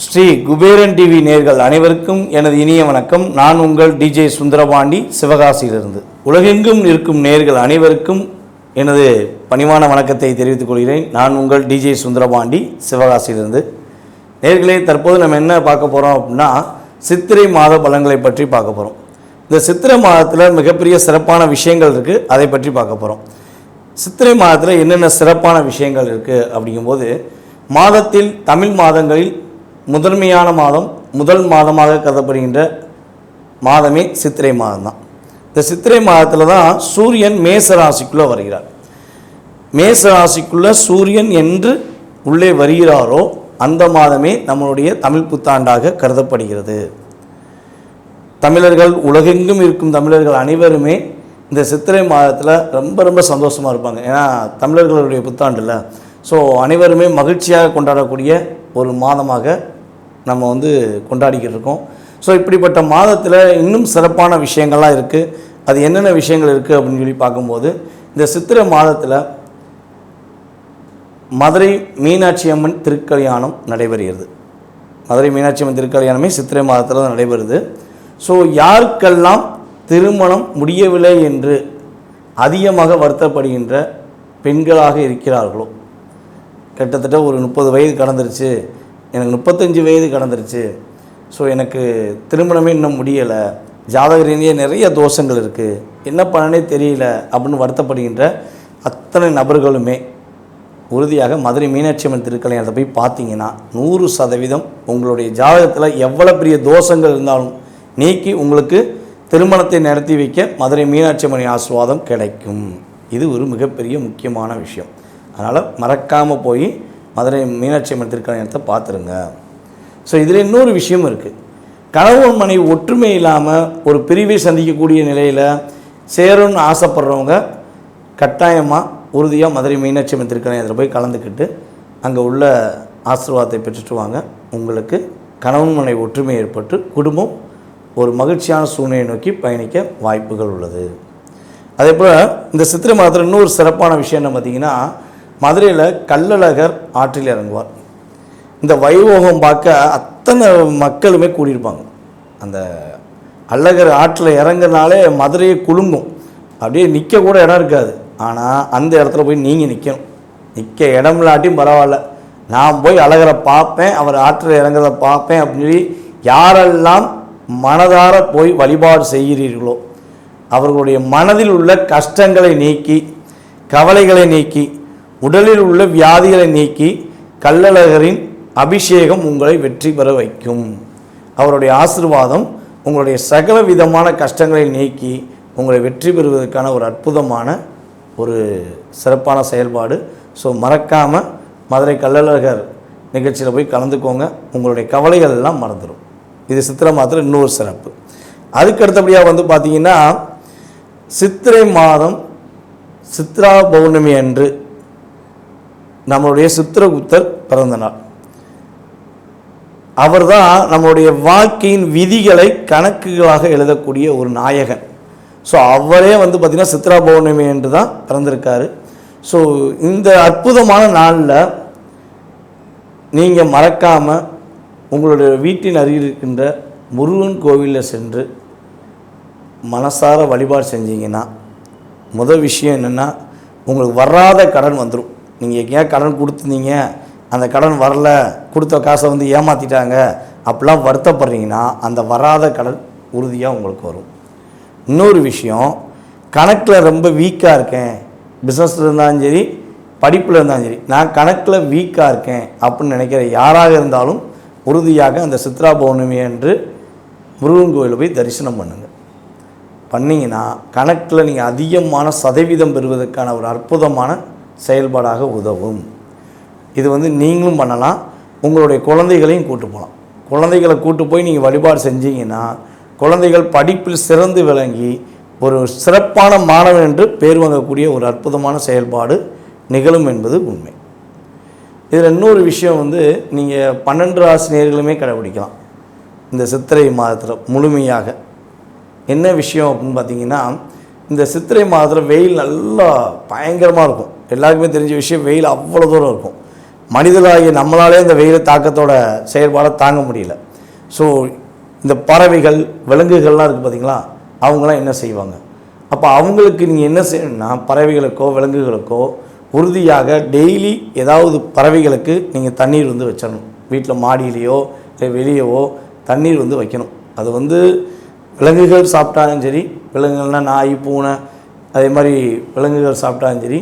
Sri Kuberan TV நேயர்கள் அனைவருக்கும் எனது இனிய வணக்கம். நான் உங்கள் டிஜே சுந்தரபாண்டி, சிவகாசியிலிருந்து. உலகெங்கும் இருக்கும் நேயர்கள் அனைவருக்கும் எனது பணிவான வணக்கத்தை தெரிவித்துக் கொள்கிறேன். நான் உங்கள் டிஜே சுந்தரபாண்டி, சிவகாசியிலிருந்து. நேயர்களே, தற்போது நம்ம என்ன பார்க்க போகிறோம் அப்படின்னா, சித்திரை மாத பலன்களை பற்றி பார்க்க போகிறோம். இந்த சித்திரை மாதத்தில் மிகப்பெரிய சிறப்பான விஷயங்கள் இருக்குது, அதை பற்றி பார்க்க போகிறோம். சித்திரை மாதத்தில் என்னென்ன சிறப்பான விஷயங்கள் இருக்குது அப்படிங்கும்போது, மாதத்தில் தமிழ் மாதங்களில் முதன்மையான மாதம், முதல் மாதமாக கருதப்படுகின்ற மாதமே சித்திரை மாதம் தான். இந்த சித்திரை மாதத்தில் தான் சூரியன் மேச ராசிக்குள்ளே வருகிறார். மேச ராசிக்குள்ளே சூரியன் என்று உள்ளே வருகிறாரோ அந்த மாதமே நம்மளுடைய தமிழ் புத்தாண்டாக கருதப்படுகிறது. தமிழர்கள், உலகெங்கும் இருக்கும் தமிழர்கள் அனைவருமே இந்த சித்திரை மாதத்தில் ரொம்ப ரொம்ப சந்தோஷமாக இருப்பாங்க. ஏன்னா தமிழர்களுடைய புத்தாண்டில் ஸோ அனைவருமே மகிழ்ச்சியாக கொண்டாடக்கூடிய ஒரு மாதமாக நம்ம கொண்டாடிக்கிட்டு இருக்கோம். ஸோ இப்படிப்பட்ட மாதத்தில் இன்னும் சிறப்பான விஷயங்கள்லாம் இருக்குது. அது என்னென்ன விஷயங்கள் இருக்குது அப்படின்னு சொல்லி பார்க்கும்போது, இந்த சித்திரை மாதத்தில் மதுரை மீனாட்சி அம்மன் திருக்கல்யாணம் நடைபெறுகிறது. மதுரை மீனாட்சி அம்மன் திருக்கல்யாணமே சித்திரை மாதத்தில் தான் நடைபெறுது. ஸோ யாருக்கெல்லாம் திருமணம் முடியவில்லை என்று அதிகமாக வருத்தப்படுகின்ற பெண்களாக இருக்கிறார்களோ, கிட்டத்தட்ட ஒரு 30 வயது கடந்துருச்சு, எனக்கு 35 வயது கடந்துருச்சு, ஸோ எனக்கு திருமணமே இன்னும் முடியலை, ஜாதக ரீதியாக நிறைய தோஷங்கள் இருக்குது, என்ன பண்ணனே தெரியல அப்படின்னு வருத்தப்படுகின்ற அத்தனை நபர்களுமே உறுதியாக மதுரை மீனாட்சி அம்மன் திருக்கல்யாணத்தை போய் பார்த்தீங்கன்னா 100% உங்களுடைய ஜாதகத்தில் எவ்வளோ பெரிய தோஷங்கள் இருந்தாலும் நீக்கி உங்களுக்கு திருமணத்தை நடத்தி வைக்க மதுரை மீனாட்சி அம்மன் ஆசீர்வாதம் கிடைக்கும். இது ஒரு மிகப்பெரிய முக்கியமான விஷயம். அதனால் மறக்காமல் போய் மதுரை மீனாட்சி அம்மன் திருக்கல்யாணத்தை பார்த்துருங்க. ஸோ இதில் இன்னொரு விஷயம் இருக்குது. கணவன் மனைவி ஒற்றுமை இல்லாமல் ஒரு பிரிவை சந்திக்கக்கூடிய நிலையில் சேரணும்னு ஆசைப்படுறவங்க கட்டாயமாக உறுதியாக மதுரை மீனாட்சி அம்மன் திருக்கல்யாணத்தில் போய் கலந்துக்கிட்டு அங்கே உள்ள ஆசீர்வாதத்தை பெற்றுட்டு வாங்க. உங்களுக்கு கணவன் மனைவி ஒற்றுமை ஏற்பட்டு குடும்பம் ஒரு மகிழ்ச்சியான சூழ்நிலையை நோக்கி பயணிக்க வாய்ப்புகள் உள்ளது. அதே போல் இந்த சித்திரை மாதத்தில் இன்னொரு சிறப்பான விஷயம் என்ன பார்த்திங்கன்னா, மதுரையில் கள்ளழகர் ஆற்றில் இறங்குவார். இந்த வைபோகம் பார்க்க அத்தனை மக்களுமே கூடியிருப்பாங்க. அந்த அழகர் ஆற்றில் இறங்குனாலே மதுரையை குலுங்கும், அப்படியே நிற்க கூட இடம் இருக்காது. ஆனால் அந்த இடத்துல போய் நீங்கள் நிற்கணும். நிற்க இடம் இல்லாட்டியும் பரவாயில்ல, நான் போய் அழகரை பார்ப்பேன், அவர் ஆற்றில் இறங்குறத பார்ப்பேன் அப்படின்னு சொல்லி யாரெல்லாம் மனதார போய் வழிபாடு செய்கிறீர்களோ அவர்களுடைய மனதில் உள்ள கஷ்டங்களை நீக்கி, கவலைகளை நீக்கி, உடலில் உள்ள வியாதிகளை நீக்கி கள்ளழகரின் அபிஷேகம் உங்களை வெற்றி பெற வைக்கும். அவருடைய ஆசீர்வாதம் உங்களுடைய சகல விதமான கஷ்டங்களை நீக்கி உங்களை வெற்றி பெறுவதற்கான ஒரு அற்புதமான ஒரு சிறப்பான செயல்பாடு. ஸோ மறக்காமல் மதுரை கள்ளழகர் நிகழ்ச்சியில் போய் கலந்துக்கோங்க. உங்களுடைய கவலைகள் எல்லாம் மறந்துடும். இது சித்திரை மாதத்தில் இன்னொரு சிறப்பு. அதுக்கு அடுத்தபடியாக பார்த்தீங்கன்னா, சித்திரை மாதம் சித்ரா பௌர்ணமி அன்று நம்மளுடைய சித்திரகுப்தர் பிறந்த நாள். அவர் தான் நம்மளுடைய வாழ்க்கையின் விதிகளை கணக்குகளாக எழுதக்கூடிய ஒரு நாயகன். ஸோ அவரே பார்த்திங்கன்னா சித்ரா பௌர்ணமி என்று தான் பிறந்திருக்காரு. ஸோ இந்த அற்புதமான நாளில் நீங்கள் மறக்காமல் உங்களுடைய வீட்டின் அருகில் இருக்கின்ற முருகன் கோவிலில் சென்று மனசார வழிபாடு செஞ்சீங்கன்னா, முதல் விஷயம் என்னென்னா, உங்களுக்கு வராத கடன் வந்துடும். நீங்கள் எங்கேயா கடன் கொடுத்துருந்தீங்க, அந்த கடன் வரல, கொடுத்த காசை ஏமாற்றிட்டாங்க அப்படிலாம் வருத்தப்படுறீங்கன்னா அந்த வராத கடன் உறுதியாக உங்களுக்கு வரும். இன்னொரு விஷயம், கணக்கில் ரொம்ப வீக்காக இருக்கேன், பிஸ்னஸில் இருந்தாலும் சரி படிப்பில் இருந்தாலும் சரி, நான் கணக்கில் வீக்காக இருக்கேன் அப்படின்னு நினைக்கிற யாராக இருந்தாலும் உறுதியாக அந்த சித்ரா பௌர்ணமி அன்று முருகன் கோயிலில் போய் தரிசனம் பண்ணுங்கள். பண்ணிங்கன்னா கணக்கில் நீங்கள் அதிகமான சதவீதம் பெறுவதற்கான ஒரு அற்புதமான செயல்பாடாக உதவும். இது நீங்களும் பண்ணலாம், உங்களுடைய குழந்தைகளையும் கூட்டு போகலாம். குழந்தைகளை கூட்டு போய் நீங்கள் வழிபாடு செஞ்சீங்கன்னா குழந்தைகள் படிப்பில் சிறந்து விளங்கி ஒரு சிறப்பான மாணவன் என்று பேர் வாங்கக்கூடிய ஒரு அற்புதமான செயல்பாடு நிகழும் என்பது உண்மை. இதில் இன்னொரு விஷயம் நீங்கள் 12 ராசி நேயர்களுமே கடைபிடிக்கலாம் இந்த சித்திரை மாதத்தில் முழுமையாக. என்ன விஷயம் அப்படின்னு பார்த்தீங்கன்னா, இந்த சித்திரை மாதத்தில் வெயில் நல்லா பயங்கரமாக இருக்கும். எல்லாருக்குமே தெரிஞ்ச விஷயம், வெயில் அவ்வளோ தூரம் இருக்கும். மனிதர்களாகிய நம்மளாலே இந்த வெயில் தாக்கத்தோட செயல்பாடை தாங்க முடியல. ஸோ இந்த பறவைகள் விலங்குகள்லாம் இருக்குது பார்த்திங்களா, அவங்களாம் என்ன செய்வாங்க? அப்போ அவங்களுக்கு நீங்கள் என்ன செய்யணும்னா, பறவைகளுக்கோ விலங்குகளுக்கோ உறுதியாக டெய்லி ஏதாவது பறவைகளுக்கு நீங்கள் தண்ணீர் வந்து வச்சிடணும். வீட்டில் மாடியிலையோ இல்லை வெளியவோ தண்ணீர் வந்து வைக்கணும். அது வந்து விலங்குகள் சாப்பிட்டாலும் சரி, விலங்குகள்னால் நாய் பூனை அதே மாதிரி விலங்குகள் சாப்பிட்டாலும் சரி,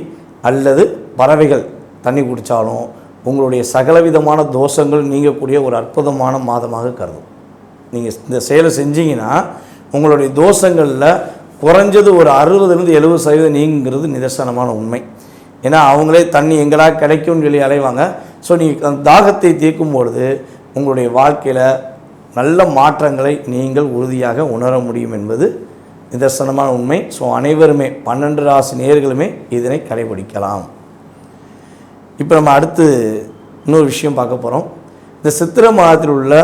அல்லது பறவைகள் தண்ணி குடித்தாலும் உங்களுடைய சகலவிதமான தோஷங்கள் நீங்கக்கூடிய ஒரு அற்புதமான மாதமாக கருதும். நீங்கள் இந்த செயலை செஞ்சீங்கன்னா உங்களுடைய தோஷங்களில் குறைஞ்சது ஒரு 60-70% நீங்கிறது நிதர்சனமான உண்மை. ஏன்னா அவங்களே தண்ணி எங்கடா கிடைக்கும்னு சொல்லி அலைவாங்க. ஸோ நீங்கள் அந்த தாகத்தை தீர்க்கும் பொழுது உங்களுடைய வாழ்க்கையில் நல்ல மாற்றங்களை நீங்கள் உறுதியாக உணர முடியும் என்பது நிதர்சனமான உண்மை. ஸோ அனைவருமே 12 ராசி நேயர்களுமே இதனை கடைபிடிக்கலாம். இப்போ நம்ம அடுத்து இன்னொரு விஷயம் பார்க்க போகிறோம். இந்த சித்திரை மாதத்தில் உள்ள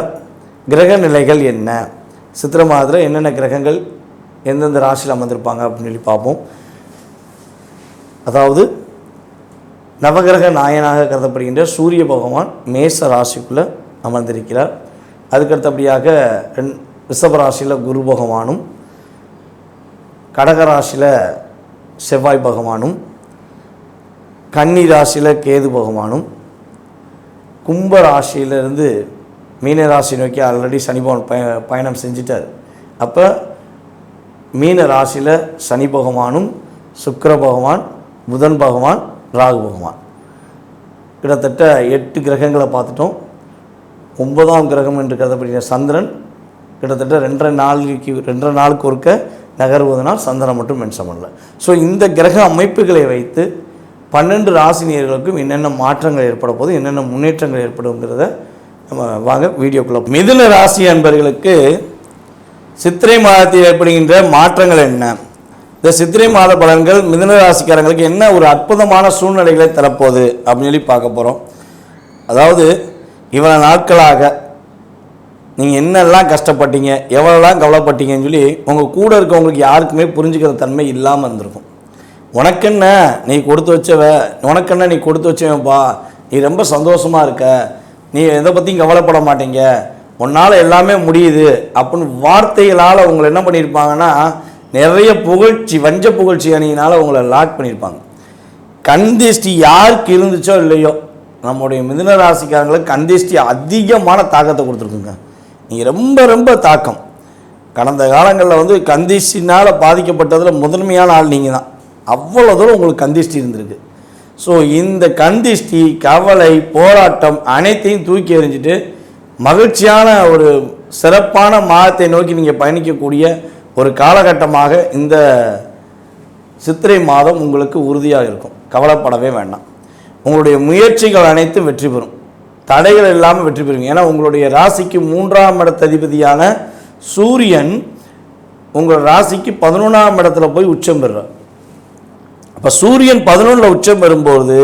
கிரக நிலைகள் என்ன, சித்திரை மாதத்தில் என்னென்ன கிரகங்கள் எந்தெந்த ராசியில் அமர்ந்திருப்பாங்க அப்படின்னு சொல்லி பார்ப்போம். அதாவது நவகிரக நாயனாக கருதப்படுகின்ற சூரிய பகவான் மேச ராசிக்குள்ளே அமர்ந்திருக்கிறார். அதுக்கடுத்தபடியாக ரிஷப ராசியில் குரு பகவானும், கடக ராசியில் செவ்வாய் பகவானும், கன்னி ராசியில் கேது பகவானும், கும்ப ராசியிலிருந்து மீன ராசி நோக்கி ஆல்ரெடி சனி பகவான் பயணம் செஞ்சிட்டார். அப்போ மீன ராசியில் சனி பகவானும், சுக்கிர பகவான், புதன் பகவான், ராகு பகவான், கிட்டத்தட்ட 8 கிரகங்களை பார்த்துட்டோம். 9ஆம் கிரகம் என்று கருதப்படுகிற சந்திரன் கிட்டத்தட்ட 2.5 நாளுக்கு ஒருக்க நகர்வதனால் சந்திரன் மட்டும் மென்ஷன் பண்ணல. ஸோ இந்த கிரக அமைப்புகளை வைத்து 12 ராசி நேயர்களுக்கும் என்னென்ன மாற்றங்கள் ஏற்பட போது, என்னென்ன முன்னேற்றங்கள் ஏற்படுங்கிறத நம்ம வாங்க வீடியோக்குள்ள. மிதுன ராசி அன்பர்களுக்கு சித்திரை மாதத்தில் ஏற்படுகின்ற மாற்றங்கள் என்ன, இந்த சித்திரை மாத பலன்கள் மிதுன ராசிக்காரங்களுக்கு என்ன ஒரு அற்புதமான சூழ்நிலைகளை தரப்போகுது அப்படின்னு சொல்லி பார்க்க போகிறோம். அதாவது இவ்வளோ நாட்களாக நீங்கள் என்னெல்லாம் கஷ்டப்பட்டீங்க, எவ்வளோலாம் கவலைப்பட்டீங்கன்னு சொல்லி உங்கள் கூட இருக்கவங்களுக்கு யாருக்குமே புரிஞ்சுக்கிற தன்மை இல்லாமல் இருந்திருக்கும். உனக்கென்ன நீ கொடுத்து வச்சவ, உனக்கென்ன நீ கொடுத்து வச்சவன்ப்பா, நீ ரொம்ப சந்தோஷமாக இருக்க, நீ எதை பற்றியும் கவலைப்பட மாட்டீங்க, உன்னால் எல்லாமே முடியுது அப்படின்னு வார்த்தைகளால் உங்களை என்ன பண்ணியிருப்பாங்கன்னா நிறைய புகழ்ச்சி, வஞ்ச புகழ்ச்சி அணியினால் உங்களை லாக் பண்ணியிருப்பாங்க. கந்திஷ்டி யாருக்கு இருந்துச்சோ இல்லையோ, நம்முடைய மிதுன ராசிக்காரங்களுக்கு கந்திஷ்டி அதிகமான தாக்கத்தை கொடுத்துருக்குங்க. நீங்கள் ரொம்ப ரொம்ப தாக்கம். கடந்த காலங்களில் வந்து கந்திஷ்டினால் பாதிக்கப்பட்டதில் முதன்மையான ஆள் நீங்கள் தான். அவ்வளோ தூரம் உங்களுக்கு கந்திஷ்டி இருந்திருக்கு. ஸோ இந்த கந்திஷ்டி, கவலை, போராட்டம் அனைத்தையும் தூக்கி எறிஞ்சிட்டு மகிழ்ச்சியான ஒரு சிறப்பான மாதத்தை நோக்கி நீங்கள் பயணிக்கக்கூடிய ஒரு காலகட்டமாக இந்த சித்திரை மாதம் உங்களுக்கு உறுதியாக இருக்கும். கவலைப்படவே வேண்டாம். உங்களுடைய முயற்சிகள் அனைத்தும் வெற்றி பெறும், தடைகள் இல்லாமல் வெற்றி பெறுங்க. ஏன்னா உங்களுடைய ராசிக்கு 3ஆம் இடத்த அதிபதியான சூரியன் உங்கள் ராசிக்கு 11ஆம் இடத்துல போய் உச்சம் பெறுறார். அப்போ சூரியன் 11ல் உச்சம் பெறும்போது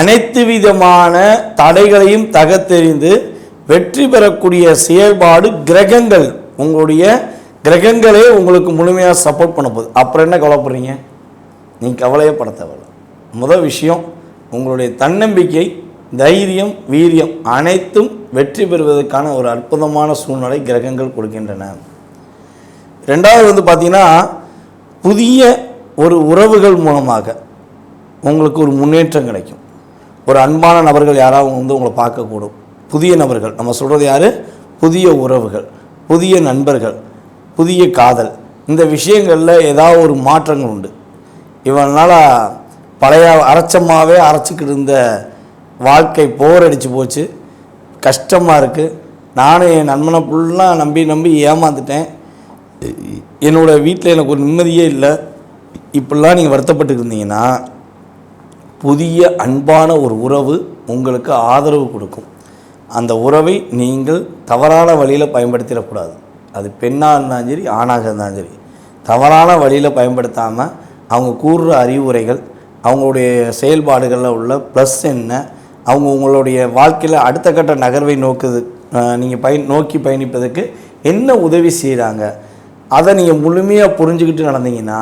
அனைத்து விதமான தடைகளையும் தகர்த்தெறிந்து வெற்றி பெறக்கூடிய செயல்பாடு கிரகங்கள், உங்களுடைய கிரகங்களே உங்களுக்கு முழுமையாக சப்போர்ட் பண்ண போகுது. அப்புறம் என்ன கவலைப்படுறீங்க? நீங்கள் கவலையே பட தேவையில்லை. முதல் விஷயம், உங்களுடைய தன்னம்பிக்கை, தைரியம், வீரியம் அனைத்தும் வெற்றி பெறுவதற்கான ஒரு அற்புதமான சூழ்நிலை கிரகங்கள் கொடுக்கின்றன. ரெண்டாவது வந்து பார்த்திங்கன்னா, புதிய ஒரு உறவுகள் மூலமாக உங்களுக்கு ஒரு முன்னேற்றம் கிடைக்கும். ஒரு அன்பான நபர்கள் யாராவது வந்து உங்களை பார்க்கக்கூடும். புதிய நபர்கள், நம்ம சொல்கிறது யார்? புதிய உறவுகள், புதிய நண்பர்கள், புதிய காதல், இந்த விஷயங்களில் ஏதாவது ஒரு மாற்றங்கள் உண்டு. இவனால் பழைய அரைச்சமாகவே அரைச்சிக்கிட்டு இருந்த வாழ்க்கை போர் அடித்து போச்சு, கஷ்டமாக இருக்குது. நானும் என் நண்பனை ஃபுல்லாக நம்பி ஏமாந்துட்டேன். என்னோடய வீட்டில் எனக்கு ஒரு நிம்மதியே இல்லை. இப்படிலாம் நீங்கள் வருத்தப்பட்டு இருந்தீங்கன்னா புதிய அன்பான ஒரு உறவு உங்களுக்கு ஆதரவு கொடுக்கும். அந்த உறவை நீங்கள் தவறான வழியில் பயன்படுத்திடக்கூடாது. அது பெண்ணாக இருந்தாலும் சரி, ஆணாக இருந்தாலும் சரி, தவறான வழியில் பயன்படுத்தாமல் அவங்க கூறுற அறிவுரைகள், அவங்களுடைய செயல்பாடுகளில் உள்ள ப்ளஸ் என்ன, அவங்க உங்களுடைய வாழ்க்கையில் அடுத்த கட்ட நகர்வை நீங்கள் நோக்கி பயணிப்பதற்கு என்ன உதவி செய்கிறாங்க, அதை நீங்கள் முழுமையாக புரிஞ்சுக்கிட்டு நடந்தீங்கன்னா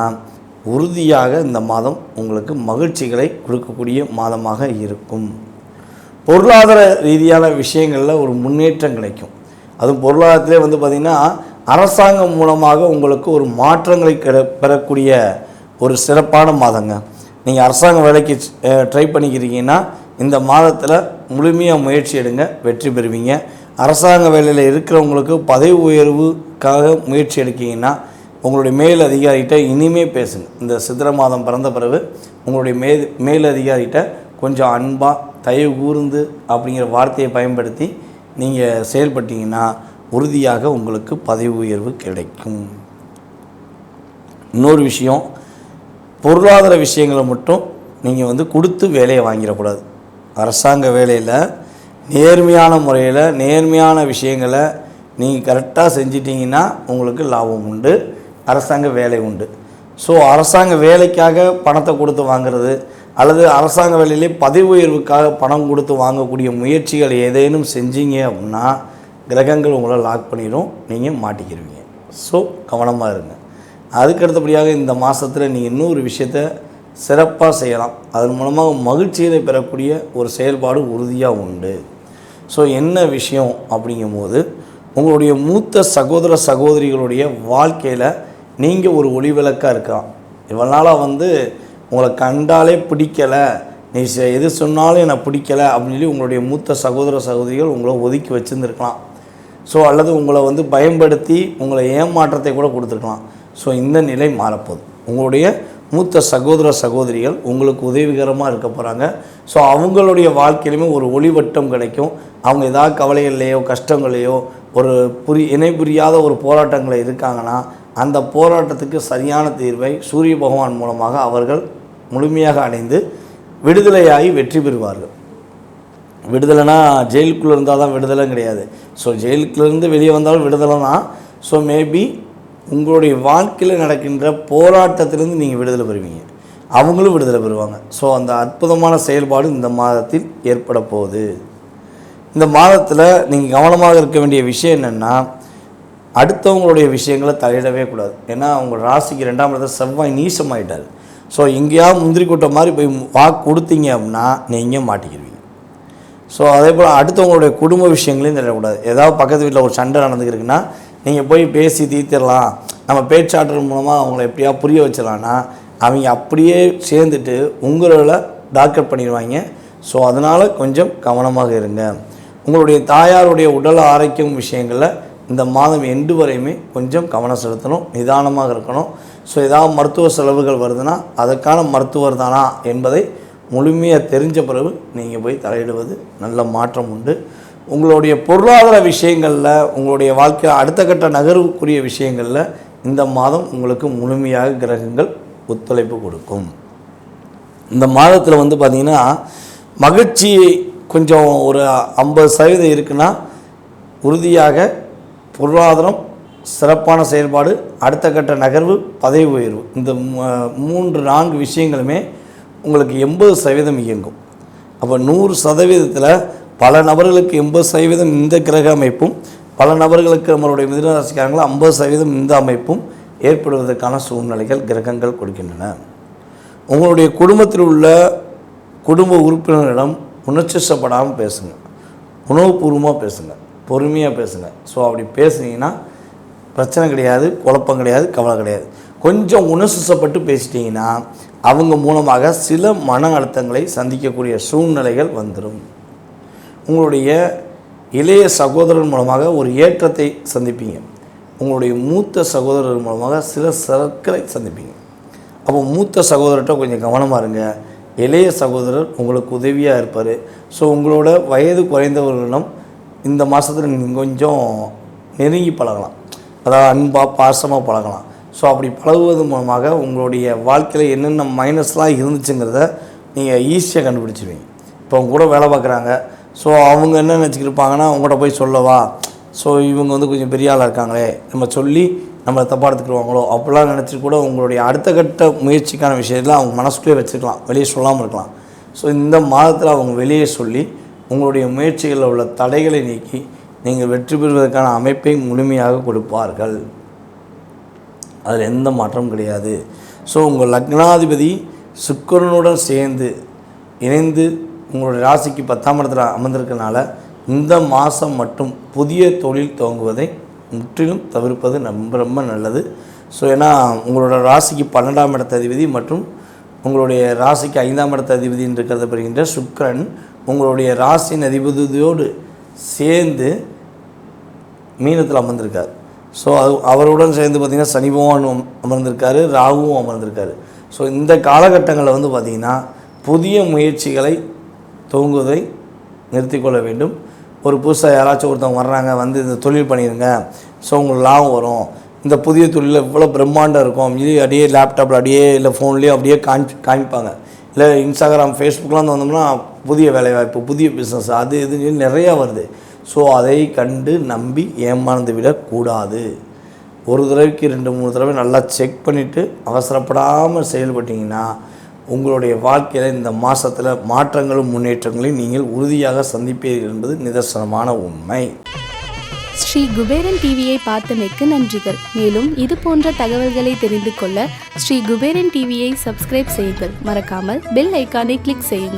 உறுதியாக இந்த மாதம் உங்களுக்கு மகிழ்ச்சிகளை கொடுக்கக்கூடிய மாதமாக இருக்கும். பொருளாதார ரீதியான விஷயங்களில் ஒரு முன்னேற்றம் கிடைக்கும். அதுவும் பொருளாதாரத்திலே பார்த்திங்கன்னா அரசாங்கம் மூலமாக உங்களுக்கு ஒரு மாற்றங்களை பெறக்கூடிய ஒரு சிறப்பான மாதங்க. நீங்கள் அரசாங்க வேலைக்கு ட்ரை பண்ணிக்கிறீங்கன்னா இந்த மாதத்தில் முழுமையாக முயற்சி எடுங்க, வெற்றி பெறுவீங்க. அரசாங்க வேலையில் இருக்கிறவங்களுக்கு பதவி உயர்வுக்காக முயற்சி எடுக்கிங்கன்னா உங்களுடைய மேல் அதிகாரிகிட்ட இனிமே பேசுங்க. இந்த சித்திரை மாதம் பிறந்த பிறகு உங்களுடைய மேல் அதிகாரிகிட்ட கொஞ்சம் அன்பாக தயவு கூர்ந்து அப்படிங்கிற வார்த்தையை பயன்படுத்தி நீங்கள் செயல்பட்டீங்கன்னா உறுதியாக உங்களுக்கு பதவி உயர்வு கிடைக்கும். இன்னொரு விஷயம், பொருளாதார விஷயங்களை மட்டும் நீங்கள் கொடுத்து வேலையை வாங்கிடக்கூடாது. அரசாங்க வேலையில் நேர்மையான முறையில் நேர்மையான விஷயங்களை நீங்கள் கரெக்டாக செஞ்சிட்டிங்கன்னா உங்களுக்கு லாபம் உண்டு, அரசாங்க வேலை உண்டு. ஸோ அரசாங்க வேலைக்காக பணத்தை கொடுத்து வாங்கிறது அல்லது அரசாங்க வேலையிலே பதவி உயர்வுக்காக பணம் கொடுத்து வாங்கக்கூடிய முயற்சிகள் ஏதேனும் செஞ்சீங்க அப்படின்னா கிரகங்கள் உங்களை லாக் பண்ணிடும், நீங்கள் மாட்டிக்கிடுவீங்க. ஸோ கவனமாக இருங்க. அதுக்கடுத்தபடியாக இந்த மாதத்தில் நீங்கள் இன்னொரு விஷயத்தை சிறப்பாக செய்யலாம். அதன் மூலமாக மகிழ்ச்சியை பெறக்கூடிய ஒரு செயல்பாடு உறுதியாக உண்டு. ஸோ என்ன விஷயம் அப்படிங்கும்போது, உங்களுடைய மூத்த சகோதர சகோதரிகளுடைய வாழ்க்கையில் நீங்கள் ஒரு ஒளிவிளக்காக இருக்கலாம். இவனால் உங்களை கண்டாலே பிடிக்கலை, நீ எது சொன்னாலும் எனக்கு பிடிக்கலை அப்படின்னு சொல்லி உங்களுடைய மூத்த சகோதர சகோதரிகள் உங்களை ஒதுக்கி வச்சுருந்துருக்கலாம். ஸோ அல்லது உங்களை பயன்படுத்தி உங்களை ஏமாற்றத்தை கூட கொடுத்துருக்கலாம். ஸோ இந்த நிலை மாறப்போகுது. உங்களுடைய மூத்த சகோதர சகோதரிகள் உங்களுக்கு உதவிகரமாக இருக்க போகிறாங்க. ஸோ அவங்களுடைய வாழ்க்கையிலுமே ஒரு ஒளிவட்டம் கிடைக்கும். அவங்க ஏதாவது கவலைகள்லையோ கஷ்டங்களையோ ஒரு இணை புரியாத ஒரு போராட்டங்களை இருக்காங்கன்னா அந்த போராட்டத்துக்கு சரியான தீர்வை சூரிய பகவான் மூலமாக அவர்கள் முழுமையாக அடைந்து விடுதலையாகி வெற்றி பெறுவார்கள். விடுதலைனா ஜெயிலுக்குள்ளே இருந்தால் தான் விடுதலை கிடையாது. ஸோ ஜெயிலுக்குள்ளேருந்து வெளியே வந்தாலும் விடுதலை தான். ஸோ மேபி உங்களுடைய வாழ்க்கையில் நடக்கின்ற போராட்டத்திலேருந்து நீங்கள் விடுதலை பெறுவீங்க, அவங்களும் விடுதலை பெறுவாங்க. ஸோ அந்த அற்புதமான செயல்பாடு இந்த மாதத்தில் ஏற்பட போகுது. இந்த மாதத்தில் நீங்கள் கவனமாக இருக்க வேண்டிய விஷயம் என்னென்னா, அடுத்தவங்களுடைய விஷயங்களை தலையிடவே கூடாது. ஏன்னா அவங்க ராசிக்கு 2ஆம் இடத்துல செவ்வாய் நீசமாயிட்டார். ஸோ எங்கேயாவது முந்திரி கூட்டம் மாதிரி போய் வாக்கு கொடுத்தீங்க அப்படின்னா நீங்கள் மாட்டிக்கிடுவீங்க. ஸோ அதே போல் அடுத்தவங்களுடைய குடும்ப விஷயங்களையும் தலையிடக்கூடாது. ஏதாவது பக்கத்து வீட்டில் ஒரு சண்டை நடந்துக்கிருக்குன்னா நீங்கள் போய் பேசி தீர்த்திடலாம், நம்ம பேச்சாற்றல் மூலமாக அவங்கள எப்படியா புரிய வச்சிடலான்னா அவங்க அப்படியே சேர்ந்துட்டு உங்களை டாக்டர் பண்ணிடுவாங்க. ஸோ அதனால் கொஞ்சம் கவனமாக இருங்க. உங்களுடைய தாயாருடைய உடல் ஆரோக்கியம் விஷயங்களில் இந்த மாதம் எண்டு வரையுமே கொஞ்சம் கவனம் செலுத்தணும், நிதானமாக இருக்கணும். ஸோ ஏதாவது மருத்துவ செலவுகள் வருதுன்னா அதற்கான மருத்துவர் தானா என்பதை முழுமையாக தெரிஞ்ச பிறகு நீங்கள் போய் தலையிடுவது நல்ல மாற்றம் உண்டு. உங்களுடைய பொருளாதார விஷயங்களில் உங்களுடைய வாழ்க்கையில் அடுத்த கட்ட நகர்வுக்குரிய விஷயங்களில் இந்த மாதம் உங்களுக்கு முழுமையாக கிரகங்கள் ஒத்துழைப்பு கொடுக்கும். இந்த மாதத்தில் பார்த்திங்கன்னா மகிழ்ச்சி கொஞ்சம் ஒரு 50% இருக்குன்னா உறுதியாக பொருளாதாரம் சிறப்பான செயல்பாடு, அடுத்த கட்ட நகர்வு, பதவி உயர்வு, இந்த 3-4 விஷயங்களுமே உங்களுக்கு 80% இயங்கும். அப்போ 100%த்தில் பல நபர்களுக்கு 80% இந்த கிரக அமைப்பும், பல நபர்களுக்கு நம்மளுடைய மிதுன ராசிக்காரங்களும் 50% இந்த அமைப்பும் ஏற்படுவதற்கான சூழ்நிலைகள் கிரகங்கள் கொடுக்கின்றன. உங்களுடைய குடும்பத்தில் உள்ள குடும்ப உறுப்பினரிடம் உணர்ச்சிசப்படாமல் பேசுங்க, உணவுபூர்வமாக பேசுங்க, பொறுமையாக பேசுங்க. ஸோ அப்படி பேசுனீங்கன்னா பிரச்சனை கிடையாது, குழப்பம் கிடையாது, கவலை கிடையாது. கொஞ்சம் உணர்ச்சிசப்பட்டு பேசிட்டிங்கன்னா அவங்க மூலமாக சில மன அழுத்தங்களை சந்திக்கக்கூடிய சூழ்நிலைகள் வந்துடும். உங்களுடைய இளைய சகோதரர் மூலமாக ஒரு ஏற்றத்தை சந்திப்பீங்க. உங்களுடைய மூத்த சகோதரர் மூலமாக சில சர்க்களை சந்திப்பீங்க. அப்போ மூத்த சகோதரர்கிட்ட கொஞ்சம் கவனமாக இருங்க. இளைய சகோதரர் உங்களுக்கு உதவியாக இருப்பார். ஸோ உங்களோட வயது குறைந்தவர்களிடம் இந்த மாதத்தில் நீங்கள் கொஞ்சம் நெருங்கி பழகலாம், அதாவது அன்பாக பாசமாக பழகலாம். ஸோ அப்படி பழகுவது மூலமாக உங்களுடைய வாழ்க்கையில் என்னென்ன மைனஸ்லாம் இருந்துச்சுங்கிறத நீங்கள் ஈஸியாக கண்டுபிடிச்சிடுவீங்க. இப்போ அவங்க கூட வேலை பார்க்குறாங்க, ஸோ அவங்க என்ன நினச்சிக்கிருப்பாங்கன்னா உங்கள்கிட்ட போய் சொல்லவா, ஸோ இவங்க கொஞ்சம் பெரிய ஆளாக இருக்காங்களே, நம்ம சொல்லி நம்மளை தப்பாக எடுத்துக்கிடுவாங்களோ அப்படிலாம் நினச்சி கூட உங்களுடைய அடுத்த கட்ட முயற்சிக்கான விஷயத்தில் அவங்க மனசுக்குள்ளே வச்சுக்கலாம், வெளியே சொல்லாமல் இருக்கலாம். ஸோ இந்த மாதத்தில் அவங்க வெளியே சொல்லி உங்களுடைய முயற்சிகளில் உள்ள தடைகளை நீக்கி நீங்கள் வெற்றி பெறுவதற்கான அமைப்பை முழுமையாக கொடுப்பார்கள். அதில் எந்த மாற்றமும் கிடையாது. ஸோ உங்கள் லக்னாதிபதி சுக்கிரனுடன் சேர்ந்து இணைந்து உங்களுடைய ராசிக்கு 10ஆம் இடத்துல அமர்ந்திருக்கனால இந்த மாதம் மட்டும் புதிய தொழில் துவங்குவதை முற்றிலும் தவிர்ப்பது ரொம்ப நல்லது. ஸோ ஏன்னா உங்களோட ராசிக்கு 12ஆம் இடத்த அதிபதி மற்றும் உங்களுடைய ராசிக்கு 5ஆம் இடத்த அதிபதி என்று கருதப்படுகின்ற சுக்கிரன் உங்களுடைய ராசியின் அதிபதியோடு சேர்ந்து மீனத்தில் அமர்ந்திருக்கார். ஸோ அவருடன் சேர்ந்து பார்த்திங்கன்னா சனி பகவான் அமர்ந்திருக்காரு, ராகுவும் அமர்ந்திருக்காரு. ஸோ இந்த காலகட்டங்களில் வந்து பார்த்திங்கன்னா புதிய முயற்சிகளை துவங்குவதை நிறுத்திக்கொள்ள வேண்டும். ஒரு புதுசாக யாராச்சும் ஒருத்தவங்க வர்றாங்க, வந்து இந்த தொழில் பண்ணிடுங்க, ஸோ உங்களுக்கு லாபம் வரும், இந்த புதிய தொழிலில் இவ்வளோ பிரம்மாண்டம் இருக்கும், இது அப்படியே லேப்டாப்பில் அப்படியே இல்லை ஃபோன்லேயே அப்படியே காமிப்பாங்க. இல்லை இன்ஸ்டாகிராம் ஃபேஸ்புக்கெலாம் வந்தோம்னா புதிய வேலைவாய்ப்பு, புதிய பிஸ்னஸ், அது இது நிறையா வருது. ஸோ அதை கண்டு நம்பி ஏமாந்து விடக்கூடாது. ஒரு தடவைக்கு 2-3 தடவை நல்லா செக் பண்ணிவிட்டு அவசரப்படாமல் செயல்பட்டிங்கன்னா உங்களுடைய வாழ்க்கையில் இந்த மாதத்தில் மாற்றங்களும் முன்னேற்றங்களையும் நீங்கள் உறுதியாக சந்திப்பீர்கள் என்பது நிதர்சனமான உண்மை. ஸ்ரீ குபேரன் டிவியை பார்த்தமைக்கு நன்றிகள். மேலும் இது போன்ற தகவல்களை தெரிந்து கொள்ள ஸ்ரீ குபேரன் டிவியை சப்ஸ்கிரைப் செய்யுங்கள். மறக்காமல் பெல் ஐக்கானை கிளிக் செய்யுங்கள்.